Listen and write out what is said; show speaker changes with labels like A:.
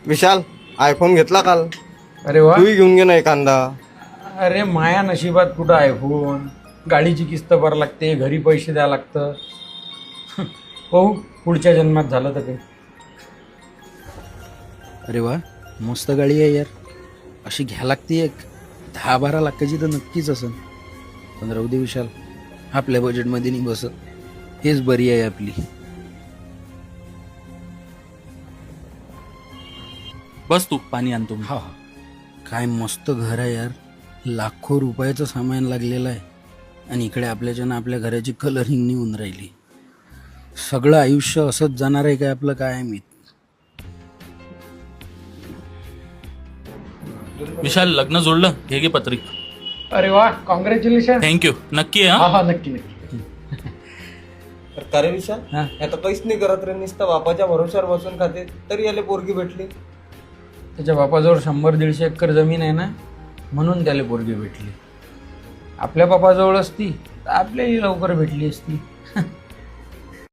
A: विशाल iPhone घेतला काल.
B: अरे वा.
A: तूही घेऊन घे ना एखादा.
B: अरे माया नशिबात कुठं आयफोन, गाडीची किस्त भर लागते, घरी पैसे द्यावं लागतं. पाहू पुढच्या जन्मात झालं तर काही.
C: अरे वा, मस्त गाडी आहे यार. अशी घ्या लागते एक 10-12 लाखाची तर नक्कीच असेल. पण राहू दे विशाल, आपल्या बजेटमध्ये नाही बसत. हेच बरी आहे आपली.
D: बस तू पाणी आणतो मी.
C: हा हा. काय मस्त घर आहे यार. लाखो रुपयाचं सामान लागलेलं आहे. आणि इकडे आपल्याच्यानं आपल्या घराची कलरिंग नाही होऊन राहिली. सगळं आयुष्य असंच जाणार आहे काय आपलं, काय मी.
D: विशाल लग्न जोडलं, हे घे पत्रिक.
B: अरे वा, कॉंग्रॅच्युलेशन.
D: थँक्यू. नक्की आहे
B: हा
D: हा.
B: हा, नक्की नक्की.
A: का रे विशाल,
B: हा.
A: आता काहीच नाही करत रे, नुसतं बापाच्या भरोश्यावर बसून खाते, तरी याला पोरगी भेटली.
B: त्याच्या बापाजवळ 100-150 एकर जमीन आहे ना, म्हणून त्याला पोरगी भेटली. आपल्या बापाजवळ असती तर आपल्याही लवकर भेटली असती.